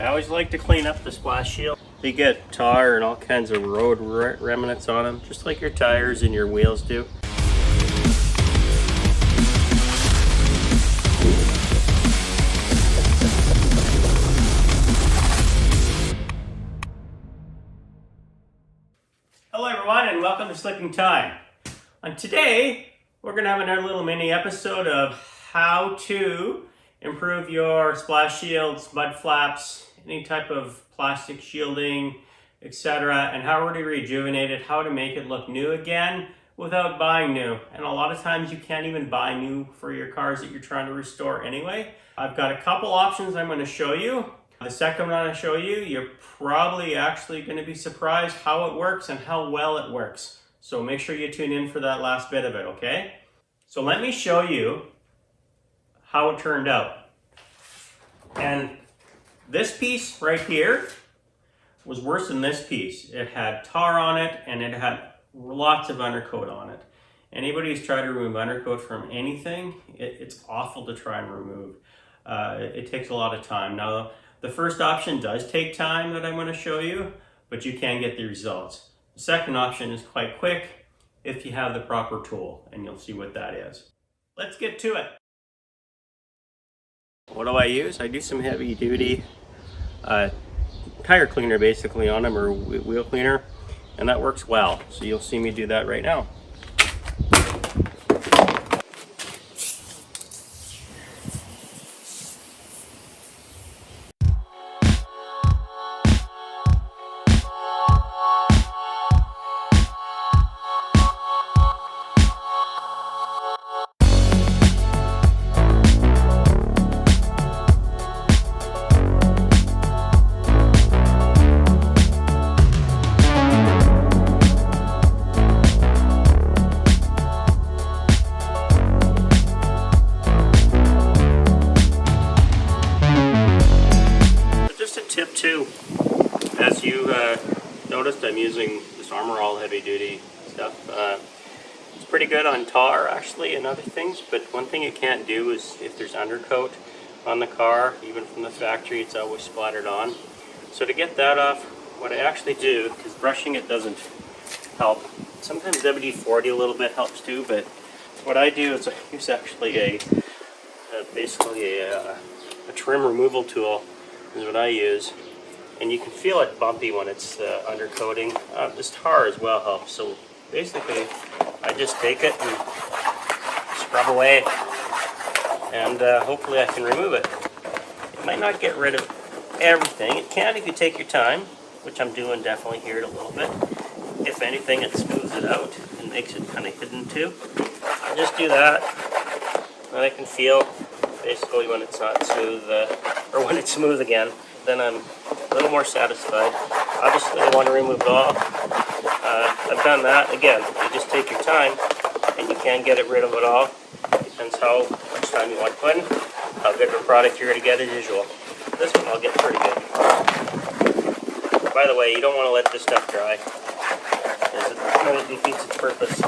I always like to clean up the splash shield. They get tar and all kinds of road remnants on them, just like your tires and your wheels do. Hello everyone and welcome to Slipping Time. And today we're going to have another little mini episode of how to improve your splash shields, mud flaps, any type of plastic shielding, etc. and how to rejuvenate it, how to make it look new again without buying new. And a lot of times you can't even buy new for your cars that you're trying to restore anyway. I've got a couple options I'm going to show you. The second one I show you, you're probably actually going to be surprised how it works and how well it works. So make sure you tune in for that last bit of it, okay? So let me show you how it turned out. And this piece right here was worse than this piece. It had tar on it and it had lots of undercoat on it. Anybody who's tried to remove undercoat from anything, it's awful to try and remove. It takes a lot of time. Now, the first option does take time that I'm going to show you, but you can get the results. The second option is quite quick if you have the proper tool, and you'll see what that is. Let's get to it. What do I use? I do some heavy duty tire cleaner basically on them, or wheel cleaner, and that works well. So you'll see me do that right now. Tip 2, as you noticed, I'm using this Armor All heavy duty stuff. It's pretty good on tar actually and other things, but one thing you can't do is if there's undercoat on the car, even from the factory, it's always splattered on. So to get that off, what I actually do, because brushing it doesn't help, sometimes WD-40 a little bit helps too, but what I do is I use actually basically a trim removal tool is what I use, and you can feel it bumpy when it's undercoating. This tar as well helps. So basically I just take it and scrub away, and hopefully I can remove it. It might not get rid of everything. It can if you take your time, which I'm doing definitely here a little bit. If anything, it smooths it out and makes it kind of hidden too. I just do that, and I can feel basically when it's not smooth, or when it's smooth again, then I'm a little more satisfied. Obviously I want to remove it all. I've done that. Again, you just take your time, and you can get rid of it all. Depends how much time you want to put in, how good of a product you're going to get as usual. This one I'll get pretty good. By the way, you don't want to let this stuff dry, because it really defeats its purpose.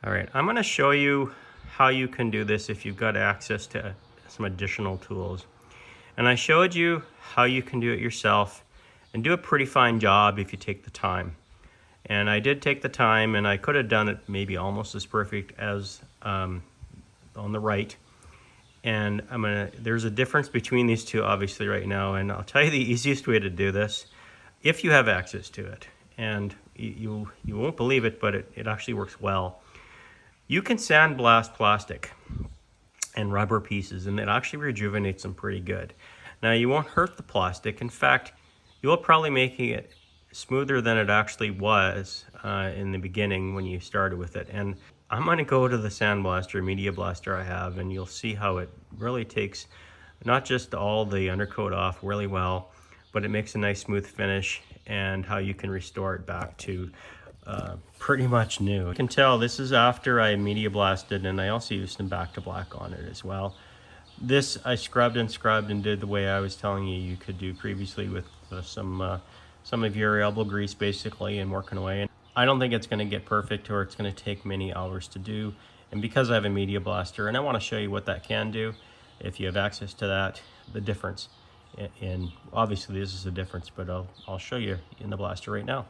All right, I'm going to show you how you can do this if you've got access to some additional tools. And I showed you how you can do it yourself and do a pretty fine job if you take the time. And I did take the time, and I could have done it maybe almost as perfect as on the right. And there's a difference between these two obviously right now, and I'll tell you the easiest way to do this if you have access to it. And you won't believe it, but it actually works well. You can sandblast plastic and rubber pieces, and it actually rejuvenates them pretty good. Now, you won't hurt the plastic. In fact, you'll probably making it smoother than it actually was in the beginning when you started with it. And I'm going to go to the Sandblaster, Media Blaster I have, and you'll see how it really takes not just all the undercoat off really well, but it makes a nice smooth finish, and how you can restore it back to pretty much new. You can tell this is after I Media Blasted, and I also used some Back to Black on it as well. This I scrubbed and did the way I was telling you could do previously with some of your elbow grease basically, and working away. I don't think it's going to get perfect, or it's going to take many hours to do. And because I have a Media Blaster, and I want to show you what that can do, if you have access to that, the difference. And obviously this is the difference, but I'll show you in the blaster right now.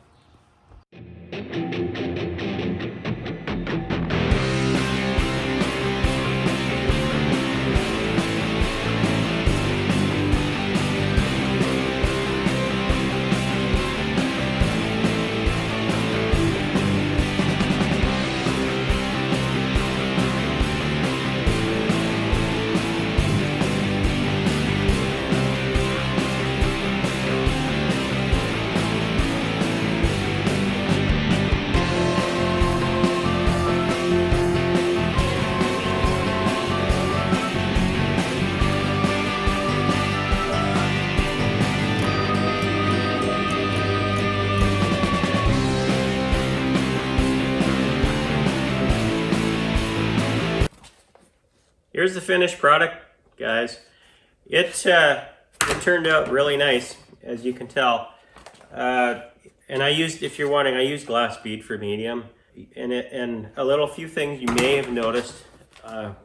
Here's the finished product, guys. It turned out really nice, as you can tell. And I used, if you're wondering, I used glass bead for medium. And a few things you may have noticed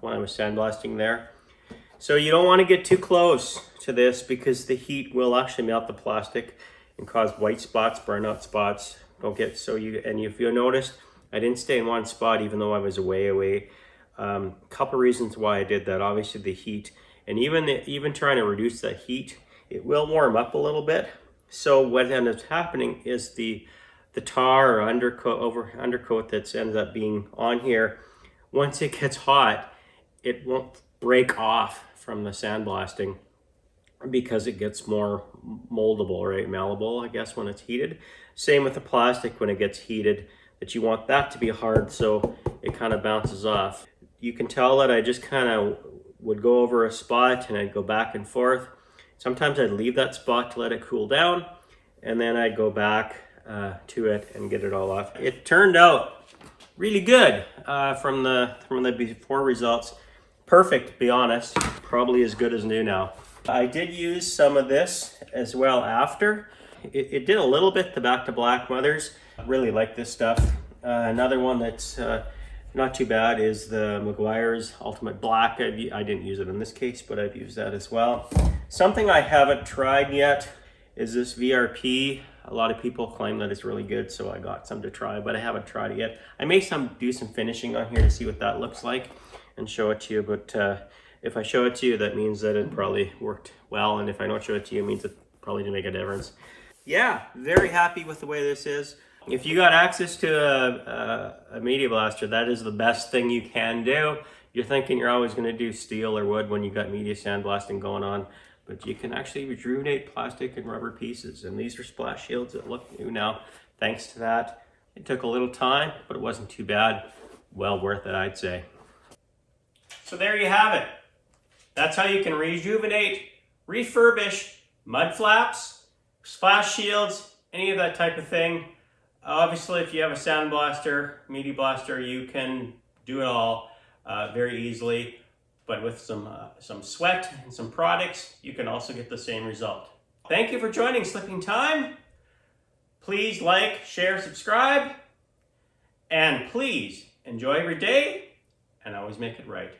when I was sandblasting there. So you don't want to get too close to this, because the heat will actually melt the plastic and cause white spots, burnout spots. Don't get and if you noticed, I didn't stay in one spot even though I was away. Couple reasons why I did that. Obviously the heat, and even trying to reduce that heat, it will warm up a little bit. So what ends up happening is the tar or undercoat that ends up being on here, once it gets hot, it won't break off from the sandblasting, because it gets more moldable, right? Malleable, I guess, when it's heated. Same with the plastic when it gets heated, that you want that to be hard so it kind of bounces off. You can tell that I just kind of would go over a spot and I'd go back and forth. Sometimes I'd leave that spot to let it cool down, and then I'd go back to it and get it all off. It turned out really good from the before results. Perfect, to be honest. Probably as good as new now. I did use some of this as well after. It did a little bit, the Back to Black Mothers. Really like this stuff. Another one that's not too bad is the Meguiar's Ultimate Black. I didn't use it in this case, but I've used that as well. Something I haven't tried yet is this VRP. A lot of people claim that it's really good, so I got some to try, but I haven't tried it yet. I may do some finishing on here to see what that looks like and show it to you, but if I show it to you, that means that it probably worked well, and if I don't show it to you, it means it probably didn't make a difference. Yeah, very happy with the way this is. If you got access to a Media Blaster, that is the best thing you can do. You're thinking you're always going to do steel or wood when you got media sandblasting going on, but you can actually rejuvenate plastic and rubber pieces, and these are splash shields that look new now thanks to that. It took a little time, but it wasn't too bad. Well worth it, I'd say. So there you have it. That's how you can rejuvenate, refurbish mud flaps, splash shields, any of that type of thing. Obviously, if you have a Sandblaster, Media Blaster, you can do it all very easily. But with some sweat and some products, you can also get the same result. Thank you for joining Slipping Time. Please like, share, subscribe, and please enjoy every day and always make it right.